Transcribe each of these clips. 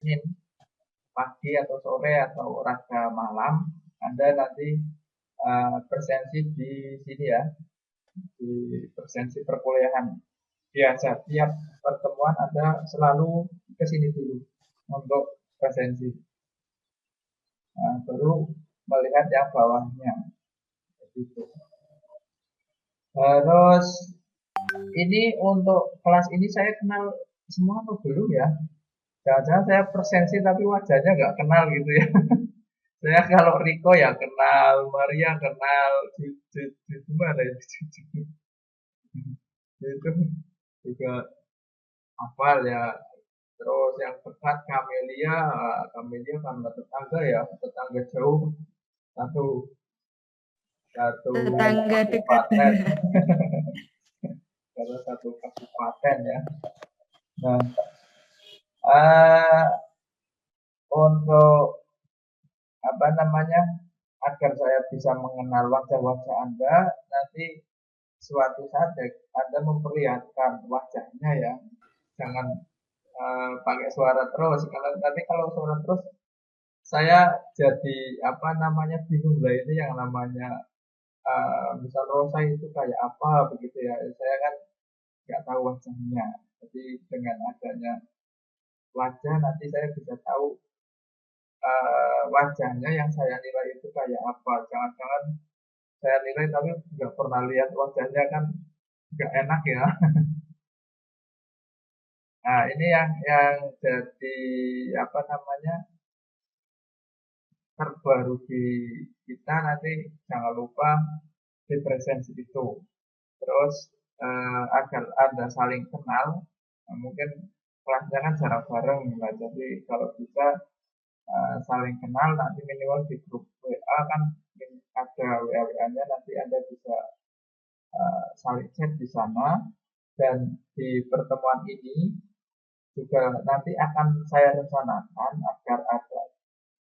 Senin pagi atau sore atau raga malam, Anda nanti presensi di sini ya, di presensi perkuliahan biasa. Tiap pertemuan Anda selalu ke sini dulu untuk presensi. Nah, baru melihat yang bawahnya. Gitu. Terus ini untuk kelas ini saya kenal semua atau belum ya? Jangan-jangan saya presensi tapi wajahnya nggak kenal gitu ya. Saya kalau Riko ya kenal, Maria kenal, gimana ya? Itu juga hafal ya. Terus yang dekat Kamelia, Kamelia karena tetangga ya, tetangga jauh satu satu Tetangga dekat. kabupaten, karena satu kabupaten ya. Nah, eh, untuk apa namanya agar saya bisa mengenal wajah-wajah Anda nanti suatu saat Anda memperlihatkan wajahnya ya, jangan pakai suara terus. Kalau nanti kalau suara terus saya jadi apa namanya bingung lah ini yang namanya misal Rosa itu kayak apa begitu ya. Saya kan nggak tahu wajahnya. Jadi dengan adanya wajah nanti saya bisa tahu wajahnya yang saya nilai itu kayak apa. Jangan-jangan saya nilai tapi nggak pernah lihat wajahnya kan nggak enak ya. Nah ini yang jadi apa namanya terbaru di kita nanti jangan lupa di presensi itu. Terus agar Anda saling kenal, mungkin kelasnya kan jarak bareng, nah, jadi kalau bisa saling kenal nanti minimal di grup WA kan ada WA-WA-nya nanti Anda bisa saling chat di sana dan di pertemuan ini juga nanti akan saya rencanakan agar ada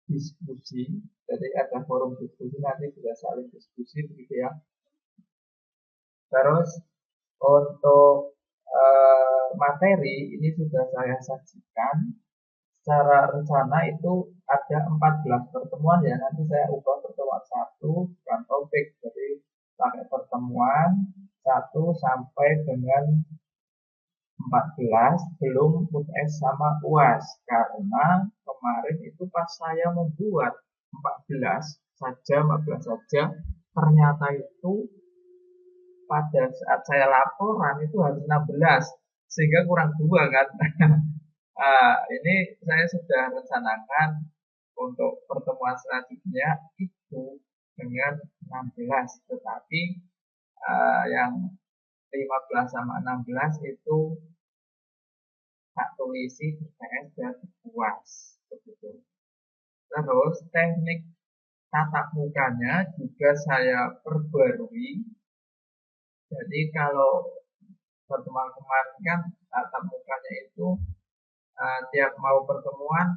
diskusi, jadi ada forum diskusi nanti bisa saling diskusi begitu ya. Terus untuk materi ini sudah saya sajikan secara rencana itu ada 14 pertemuan ya. Nanti saya ubah pertemuan satu bukan topik, jadi pakai pertemuan 1 sampai dengan 14 belum UTS sama UAS karena kemarin itu pas saya membuat 14 saja 14 saja ternyata itu pada saat saya laporan itu harus 16 sehingga kurang 2 kan. Ini saya sudah rencanakan untuk pertemuan selanjutnya itu dengan 16 tetapi yang 15 sama 16 itu tak tulisi IPS dan UAS begitu. Terus teknik tatap mukanya juga saya perbarui. Jadi kalau pertemuan kemarin kan tatap mukanya itu tiap mau pertemuan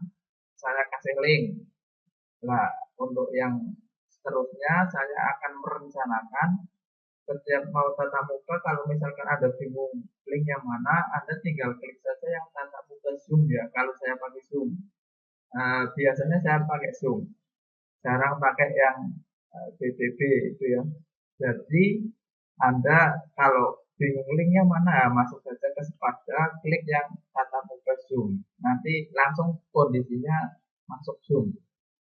saya kasih link. Nah, untuk yang seterusnya saya akan merencanakan setiap mau tatap muka kalau misalkan ada bingung link yang mana, Anda tinggal klik saja yang tatap muka Zoom ya. Kalau saya pakai Zoom, biasanya saya pakai Zoom, jarang pakai yang BBB itu ya. Jadi Anda kalau bingung linknya mana, masuk saja ke Sepada, klik yang tatap muka Zoom. Nanti langsung kondisinya masuk Zoom.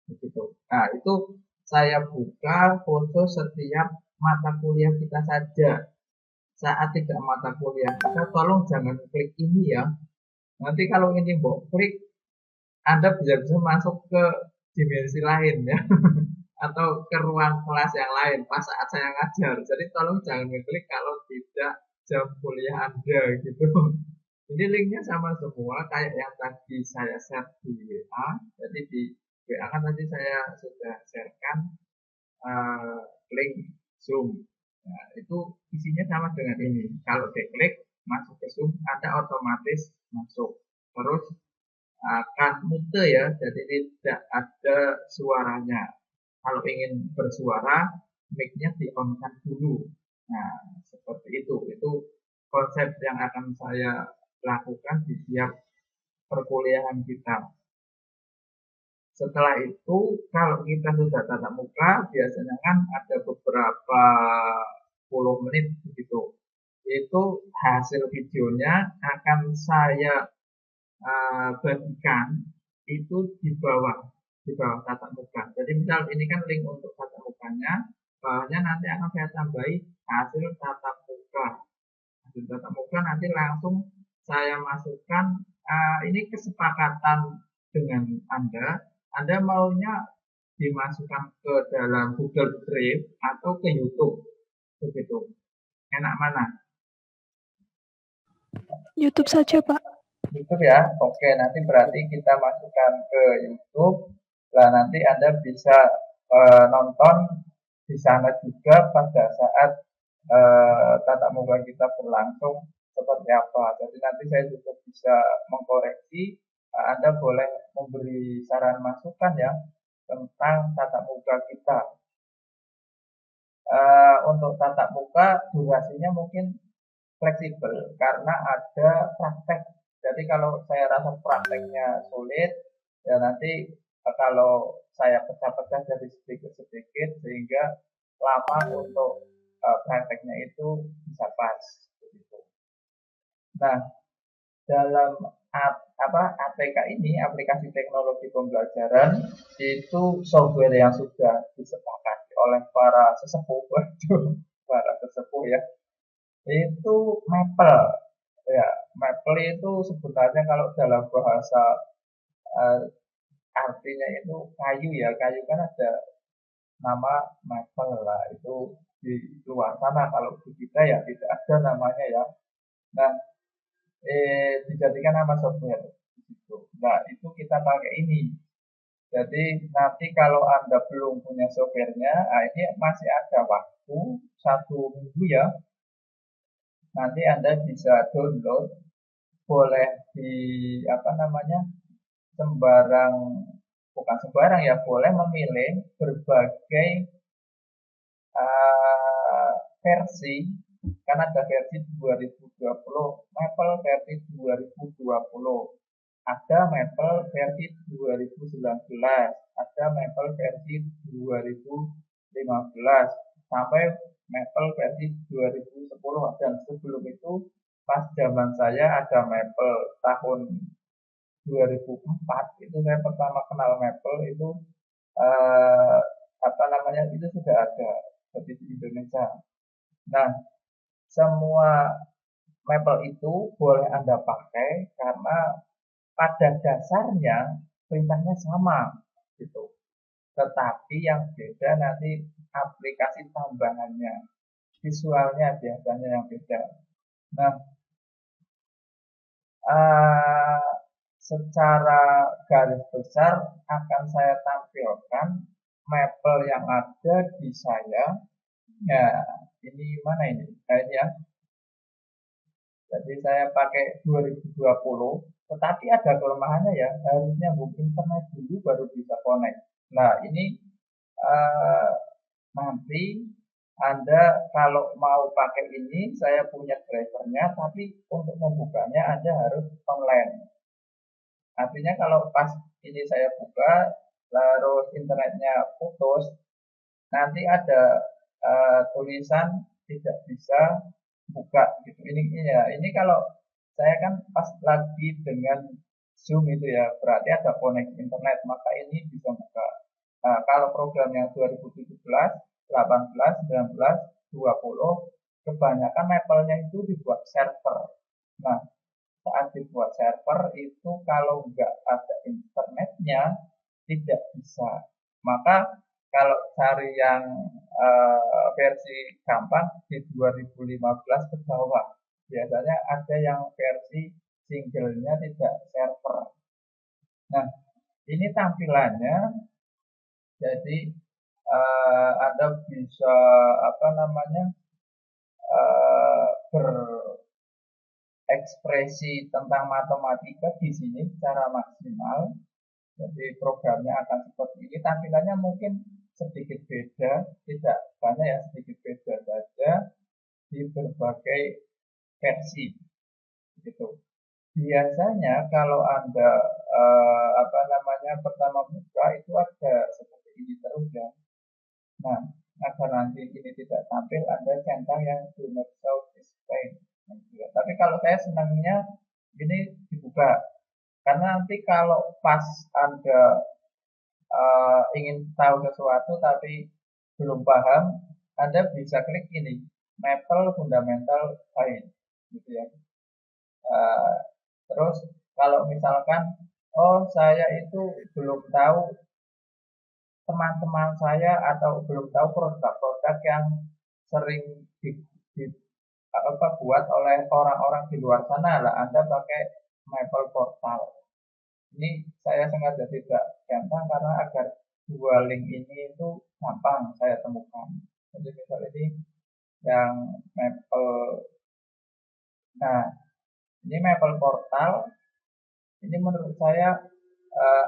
Begitu. Nah, itu saya buka foto setiap mata kuliah kita saja. Saat tidak mata kuliah kita, tolong jangan klik ini ya. Nanti kalau ini mau klik, Anda bisa-bisa masuk ke dimensi lain ya. Atau ke ruang kelas yang lain pas saat saya ngajar. Jadi tolong jangan ngeklik kalau tidak jam kuliah Anda gitu. Ini linknya sama semua kayak yang tadi saya share di WA. Jadi di WA kan tadi saya sudah sharekan link Zoom. Nah, itu isinya sama dengan ini. Kalau diklik masuk ke Zoom, Anda otomatis masuk. Terus akan mute ya, jadi tidak ada suaranya. Kalau ingin bersuara, mic-nya di-on-kan dulu. Nah, seperti itu. Itu konsep yang akan saya lakukan di tiap perkuliahan kita. Setelah itu, kalau kita sudah tatap muka, biasanya kan ada beberapa puluh menit begitu. Itu hasil videonya akan saya bagikan itu di bawah tatap muka. Jadi misal ini kan link untuk tatap mukanya, bawahnya nanti akan saya tambahi hasil tatap muka. Hasil tatap muka nanti langsung saya masukkan. Ini kesepakatan dengan Anda. Anda maunya dimasukkan ke dalam Google Drive atau ke YouTube, begitu. Enak mana? YouTube saja, Pak. YouTube ya. Oke, nanti berarti kita masukkan ke YouTube. Nah, nanti Anda bisa nonton di sana juga pada saat tatap muka kita berlangsung seperti apa. Jadi nanti saya juga bisa mengkoreksi. Anda boleh memberi saran masukan ya tentang tatap muka kita. Untuk tatap muka durasinya mungkin fleksibel karena ada praktek. Jadi kalau saya rasa prakteknya sulit, ya nanti kalau saya pecah-pecah jadi sedikit-sedikit sehingga lama untuk prakteknya itu bisa pas. Begitu. Nah, dalam ATK ini, aplikasi teknologi pembelajaran, itu software yang sudah disepakati oleh para sesepuh, para sesepuh ya, itu Maple. Ya, Maple itu sebenarnya kalau dalam bahasa uh, artinya itu kayu ya, kayu kan ada nama Maple lah, itu di luar sana. Kalau di kita ya tidak ada namanya ya. Nah, dijadikan nama software. Nah, itu kita pakai ini. Jadi nanti kalau Anda belum punya softwarenya, ini masih ada waktu 1 minggu ya. Nanti Anda bisa download, boleh di sembarang, bukan sembarang ya, boleh memilih berbagai versi. Kan ada versi 2020, Maple versi 2020, ada Maple versi 2019, ada Maple versi 2015, sampai Maple versi 2010. Dan sebelum itu pas zaman saya ada Maple tahun 2004, itu saya pertama kenal Maple itu itu sudah ada seperti di Indonesia. Nah, semua Maple itu boleh Anda pakai karena pada dasarnya perintahnya sama gitu. Tetapi yang beda nanti aplikasi tambahannya, visualnya biasanya yang beda. Nah, secara garis besar akan saya tampilkan Maple yang ada di saya. Nah, ini mana ini? Nah, ini ya. Jadi saya pakai 2020, tetapi ada kelemahannya ya, harusnya mungkin internet dulu baru bisa connect. Nah, ini nanti Anda kalau mau pakai ini, saya punya drivernya, tapi untuk membukanya Anda harus online. Artinya kalau pas ini saya buka, terus internetnya putus, nanti ada tulisan tidak bisa buka gitu. Ini kalau saya kan pas lagi dengan Zoom itu ya, berarti ada koneksi internet, maka ini bisa buka. Nah, kalau program yang 2017, 18, 19, 20, kebanyakan Maple-nya itu dibuat server. Nah, saat dibuat server itu kalau nggak ada internetnya tidak bisa. Maka kalau cari yang versi gampang di 2015 ke bawah, biasanya ada yang versi singlenya tidak server. Nah, ini tampilannya. Jadi Anda bisa berekspresi tentang matematika di sini secara maksimal. Jadi programnya akan seperti ini. Tampilannya mungkin sedikit beda, tidak banyak ya, sedikit beda saja di berbagai versi. Gitu. Biasanya kalau Anda pertama buka nanti ini tidak tampil, Anda centang yang do not show display. Tapi kalau saya senangnya ini dibuka, karena nanti kalau pas Anda ingin tahu sesuatu tapi belum paham, Anda bisa klik ini, Maple Fundamental Find, gitu ya. Terus kalau misalkan, oh saya itu belum tahu teman-teman saya atau belum tahu produk-produk yang sering buat oleh orang-orang di luar sana, lah Anda pakai Maple Portal. Ini saya sengaja tidak gampang karena agar dua link ini itu gampang saya temukan. Jadi misal ini yang Maple, nah ini Maple Portal, ini menurut saya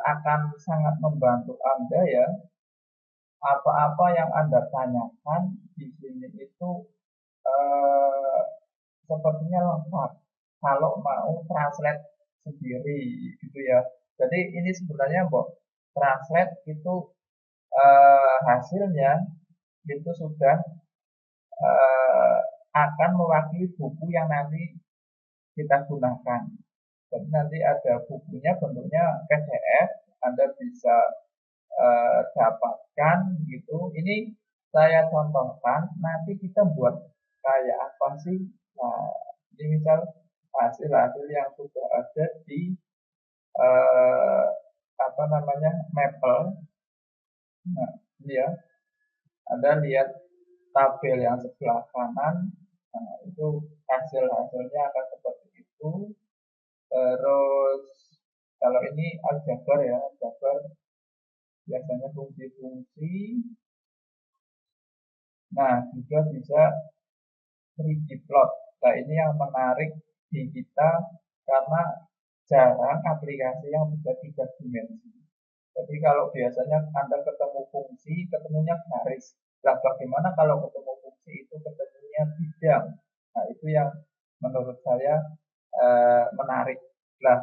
akan sangat membantu Anda ya. Apa-apa yang Anda tanyakan di sini itu sepertinya lengkap kalau mau translate sendiri gitu ya. Jadi ini sebenarnya translate itu hasilnya itu sudah akan mewakili buku yang nanti kita gunakan. Jadi nanti ada bukunya bentuknya PDF, Anda bisa dapatkan gitu. Ini saya contohkan, nanti kita buat kayak apa sih? Nah, ini misal hasil-hasil yang sudah ada di apa namanya Maple. Nah, ini ya, Anda lihat tabel yang sebelah kanan, nah, itu hasil-hasilnya akan seperti itu. Terus kalau ini aljabar ya, aljabar biasanya fungsi-fungsi. Nah, juga bisa 3D plot. Nah, ini yang menarik di kita karena jarang aplikasi yang bisa 3 dimensi. Jadi kalau biasanya Anda ketemu fungsi, ketemunya garis. Nah, bagaimana kalau ketemu fungsi itu ketemunya bidang? Nah, itu yang menurut saya menarik. Nah,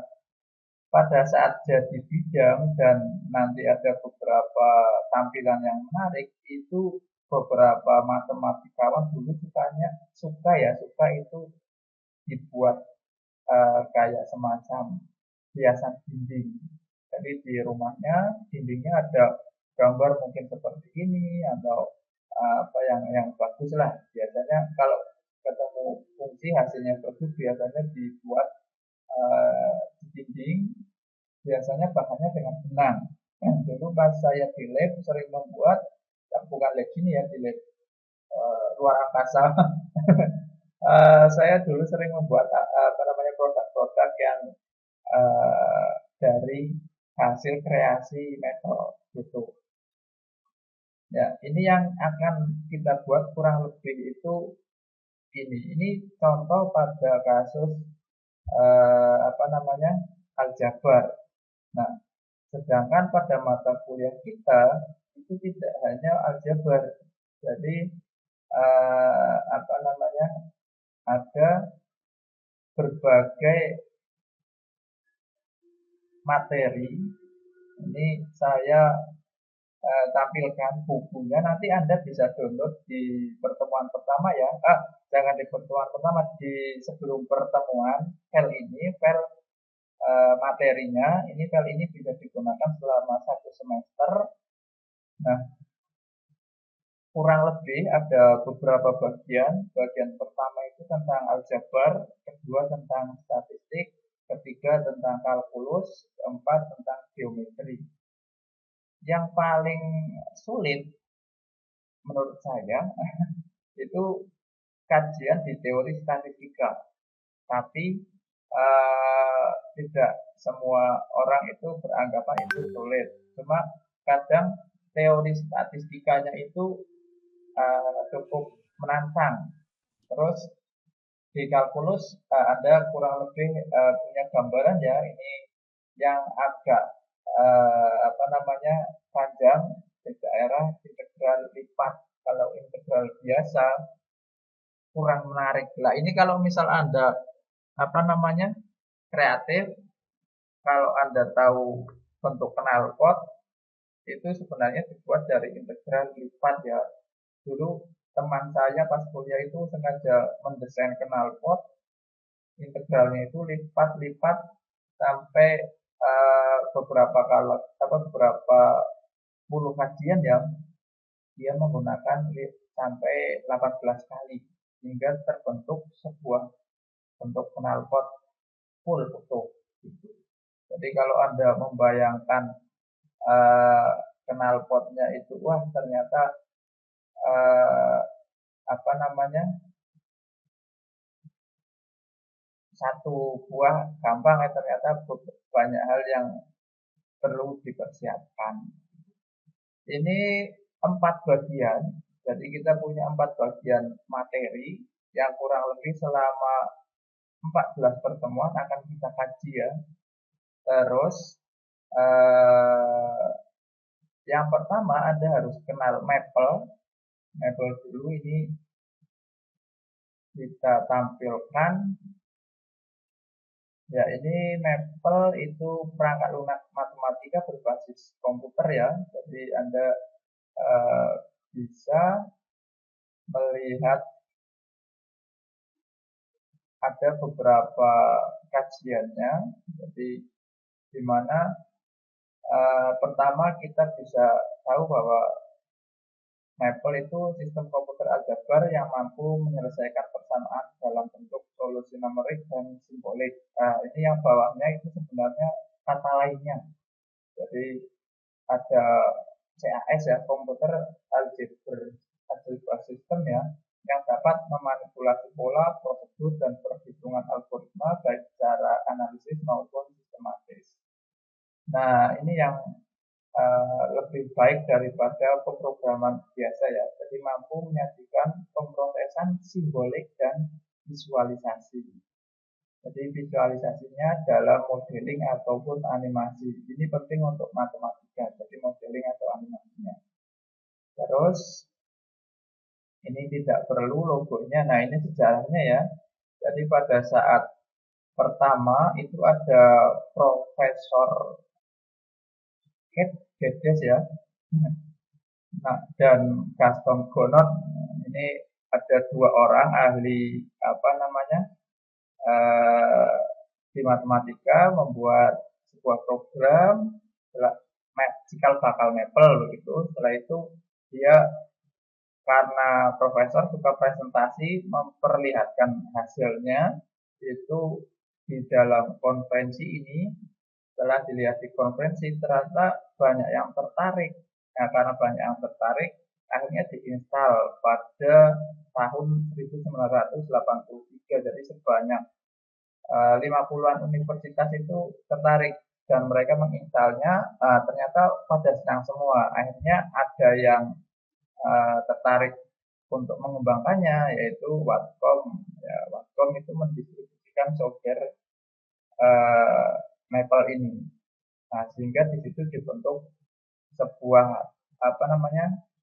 pada saat jadi bidang dan nanti ada beberapa tampilan yang menarik, itu beberapa matematikawan dulu suka itu dibuat kayak semacam hiasan dinding. Jadi di rumahnya dindingnya ada gambar mungkin seperti ini atau apa yang bagus lah. Biasanya kalau ketemu fungsi hasilnya bagus, biasanya dibuat di dinding, biasanya bahannya dengan benang. Dulu pas saya di lab sering membuat, bukan lab ini ya, di lab luar angkasa. Saya dulu sering membuat apa namanya produk-produk yang dari hasil kreasi metal gitu. Ya, ini yang akan kita buat kurang lebih itu ini. Ini contoh pada kasus apa namanya aljabar. Nah, sedangkan pada mata kuliah kita itu tidak hanya aljabar. Jadi apa namanya ada berbagai materi. Ini saya tampilkan bukunya, nanti Anda bisa download di pertemuan pertama ya. Jangan di pertemuan pertama, di sebelum pertemuan file ini, file materinya, ini file ini bisa digunakan selama 1 semester. Nah, kurang lebih ada beberapa bagian. Bagian pertama itu tentang aljabar, kedua tentang statistik, ketiga tentang kalkulus, keempat tentang geometri. Yang paling sulit menurut saya itu kajian di teori statistika. Tapi tidak semua orang itu beranggapan itu sulit. Cuma kadang teori statistikanya itu cukup menantang. Terus di kalkulus Anda kurang lebih punya gambaran ya, ini yang agak apa namanya panjang di daerah integral lipat. Kalau integral biasa kurang menarik. Lah ini kalau misal Anda apa namanya kreatif, kalau Anda tahu bentuk knalpot itu sebenarnya dibuat dari integral lipat ya. Dulu teman saya pas kuliah itu sengaja mendesain knalpot, integralnya itu lipat-lipat sampai beberapa kali beberapa puluh kajian ya, dia menggunakan sampai 18 kali hingga terbentuk sebuah bentuk knalpot full utuh gitu. Jadi kalau Anda membayangkan uh, knalpotnya itu, wah ternyata uh, apa namanya, satu buah gampang, ternyata banyak hal yang perlu dipersiapkan. Ini 4 bagian, jadi kita punya 4 bagian materi yang kurang lebih selama 14 pertemuan akan kita kaji ya. Terus yang pertama Anda harus kenal Maple. Maple dulu ini kita tampilkan. Ya, ini Maple itu perangkat lunak matematika berbasis komputer ya. Jadi Anda bisa melihat ada beberapa kajiannya. Jadi di mana pertama kita bisa tahu bahwa Maple itu sistem komputer aljabar yang mampu menyelesaikan persamaan dalam bentuk solusi numerik dan simbolik. Nah, ini yang bawahnya itu sebenarnya kata lainnya. Jadi ada CAS ya, komputer algebra system ya, yang dapat memanipulasi pola, prosedur, dan perhitungan algoritma baik secara analisis maupun sistematis. Nah, ini yang lebih baik daripada pemrograman biasa ya. Jadi mampu menyajikan pemrosesan simbolik dan visualisasi. Jadi visualisasinya dalam modeling ataupun animasi. Ini penting untuk matematika. Jadi modeling atau animasinya. Terus ini tidak perlu logonya. Nah, ini sejarahnya ya. Jadi pada saat pertama itu ada Profesor Geddes ya. Nah, dan Gaston Gounod, ini ada 2 orang ahli di matematika membuat sebuah program cikal bakal Maple begitu. Setelah itu dia, karena profesor suka presentasi, memperlihatkan hasilnya itu di dalam konferensi ini. Setelah dilihat di konferensi, ternyata banyak yang tertarik. Nah, karena banyak yang tertarik, akhirnya diinstal pada tahun 1983. Jadi sebanyak 50-an universitas itu tertarik dan mereka menginstalnya. Ternyata pada senang semua. Akhirnya ada yang tertarik untuk mengembangkannya, yaitu Wacom. Ya, Wacom itu mendistribusikan software Maple ini. Nah, sehingga di situ dibentuk sebuah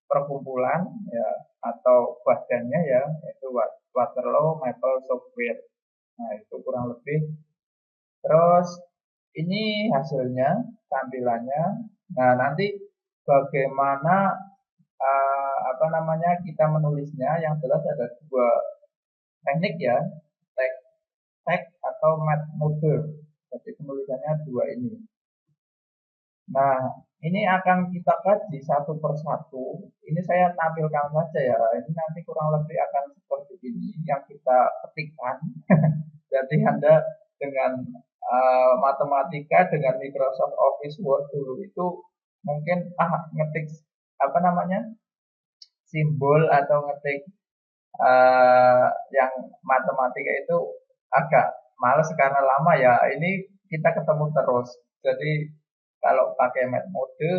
perkumpulan ya, atau badannya ya, yaitu Waterloo Maple Software. Nah, itu kurang lebih. Terus ini hasilnya, tampilannya. Nah, nanti bagaimana kita menulisnya, yang jelas ada 2 teknik ya, text atau math mode. Jadi penulisannya 2 ini. Nah, ini akan kita kaji satu persatu. Ini saya tampilkan saja ya. Ini nanti kurang lebih akan seperti ini yang kita ketikkan. Jadi Anda dengan matematika, dengan Microsoft Office Word dulu itu mungkin ngetik simbol atau ngetik yang matematika itu agak males karena lama ya. Ini kita ketemu terus. Jadi kalau pakai math mode,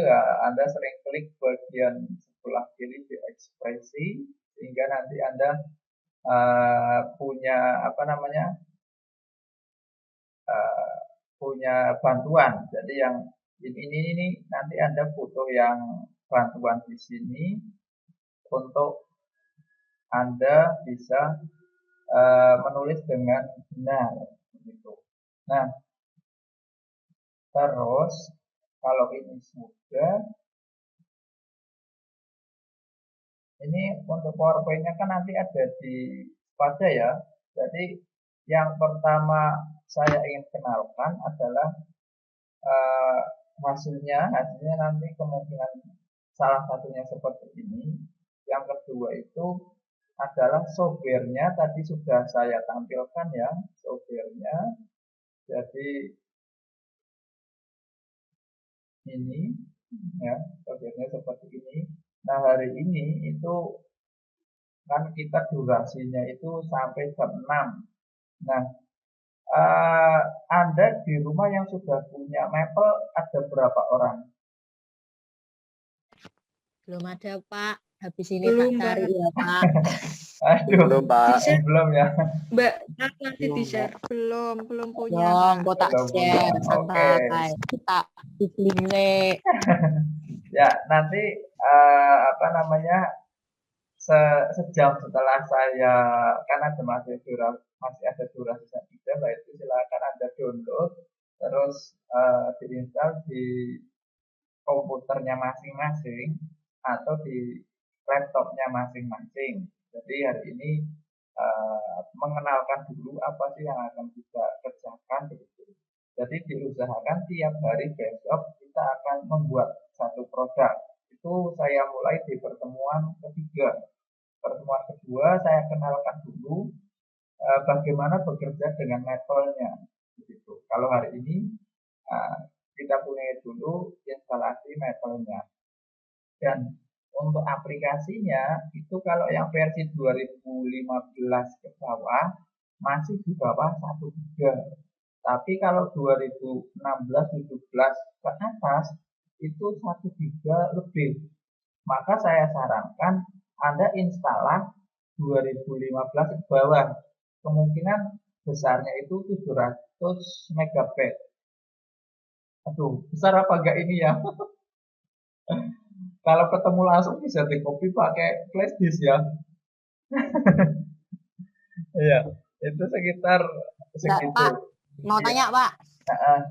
Anda sering klik bagian sebelah kiri di ekspresi, sehingga nanti Anda punya punya bantuan. Jadi yang ini nanti Anda butuh yang bantuan di sini untuk Anda bisa menulis dengan benar begitu. Nah, terus kalau ini sudah, Ini untuk PowerPoint-nya kan nanti ada di pada ya. Jadi yang pertama saya ingin kenalkan adalah eh, hasilnya nanti kemungkinan salah satunya seperti ini. Yang kedua itu adalah software-nya tadi sudah saya tampilkan ya, software-nya. Jadi ini ya, software-nya seperti ini. Nah, hari ini itu kan kita durasinya itu sampai jam 6. Nah, Anda di rumah yang sudah punya Maple ada berapa orang? Belum ada, Pak. Habis ini tak Belum, cari Mbak. ya, Pak. Aduh, Belum, Pak. Di-share, belum ya. Mbak. Nanti di-share. Belum punya, Dong, Pak. kok tak Belum punya. share, Oke. santai. Tak dibeli. Ya, nanti apa namanya? Sejam setelah saya kan ada masih ada durasi 1 jam, itu silakan Anda download terus diinstal di komputernya masing-masing atau di laptopnya masing-masing. Jadi hari ini mengenalkan dulu apa sih yang akan kita kerjakan begitu. Jadi diusahakan tiap hari besok kita akan membuat satu produk. Itu saya mulai di pertemuan ketiga. Pertemuan kedua saya kenalkan dulu bagaimana bekerja dengan Maple-nya. Begitu. Kalau hari ini uh, kita punya dulu instalasi Maple-nya. Dan untuk aplikasinya itu kalau yang versi 2015 ke bawah masih di bawah 1 giga. Tapi kalau 2016-17 ke atas itu 1 giga lebih. Maka saya sarankan Anda instalah 2015 ke bawah. Kemungkinan besarnya itu 700 megabyte. Aduh, besar apa enggak ini ya? Kalau ketemu langsung bisa di copy pakai flash disk ya. Iya, itu sekitar Nggak, segitu. Pak. Mau Iya. tanya, Pak. Nah,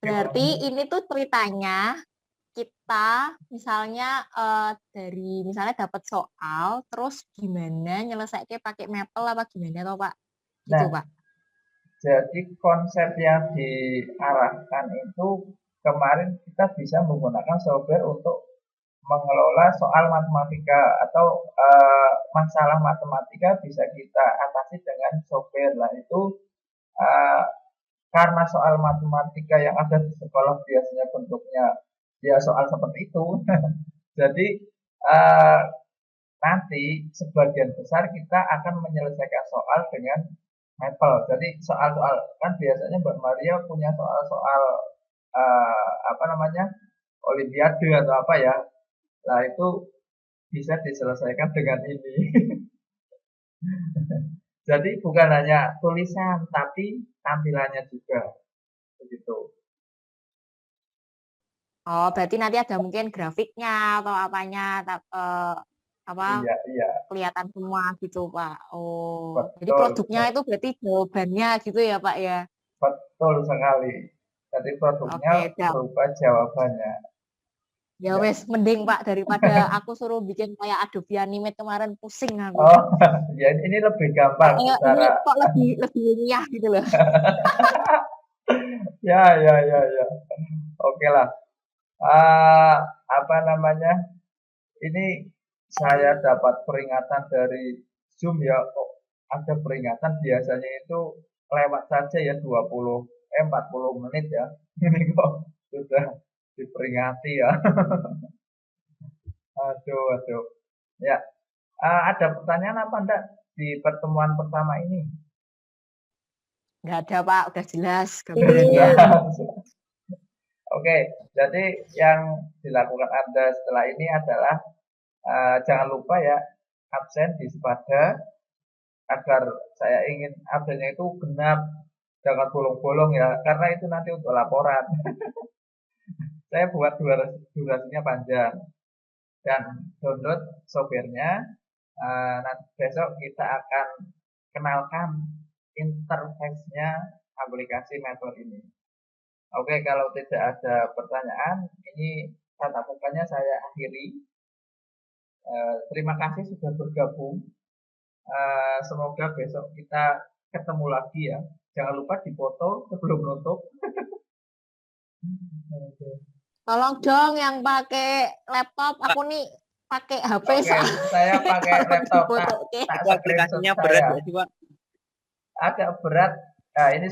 Berarti ini tuh ceritanya kita misalnya dari misalnya dapat soal, terus gimana nyelesainya pakai Maple apa gimana toh, Pak? Gitu, nah, Pak. jadi konsep yang diarahkan itu kemarin kita bisa menggunakan software untuk mengelola soal matematika atau masalah matematika bisa kita atasi dengan software lah itu uh, karena soal matematika yang ada di sekolah biasanya bentuknya ya soal seperti itu. Jadi uh, nanti sebagian besar kita akan menyelesaikan soal dengan Maple. Jadi soal-soal kan biasanya Mbak Maria punya soal-soal apa namanya Olimpiade atau apa ya. Nah itu bisa diselesaikan dengan ini. Jadi bukan hanya tulisan tapi tampilannya juga begitu. Oh, berarti nanti ada mungkin grafiknya atau apanya, apa Iya, iya, kelihatan semua gitu, Pak. Oh, jadi betul, produknya itu berarti jawabannya gitu ya, Pak ya? betul sekali. Jadi produknya Oke, dah. berupa jawabannya. Ya Ya. wes, mending Pak daripada aku suruh bikin kayak Adobe Animate kemarin pusing aku. Oh, ya ini lebih gampang Kayaknya ini secara kok lebih ilmiah gitu loh. ya, ya, ya, ya. Oke lah. Ah, apa namanya? Ini saya dapat peringatan dari Zoom ya. Oh, ada peringatan biasanya itu lewat saja ya 40 menit ya. Ini kok sudah diperingati ya. Aduh, aduh. Ya, ada pertanyaan apa enggak di pertemuan pertama ini? Nggak ada Pak, udah jelas Sudah gambarannya. jelas. Oke, jadi yang dilakukan Anda setelah ini adalah jangan lupa ya absen di sepada agar saya ingin absennya itu genap, jangan bolong-bolong ya, karena itu nanti untuk laporan. Saya buat durasinya panjang dan download softwarenya. Nanti besok kita akan kenalkan interface-nya aplikasi Maple ini. Oke, kalau tidak ada pertanyaan, ini tatap mukanya saya akhiri. Terima kasih sudah bergabung. Semoga besok kita ketemu lagi ya. Jangan lupa dipoto sebelum nutup. Tolong dong yang pakai laptop, aku nih pakai HP Oke, saya pakai laptop. Dipoto, oke. Tak Itu aplikasinya screenshot berat saya. ya sih, Pak? Agak berat. Nah, ini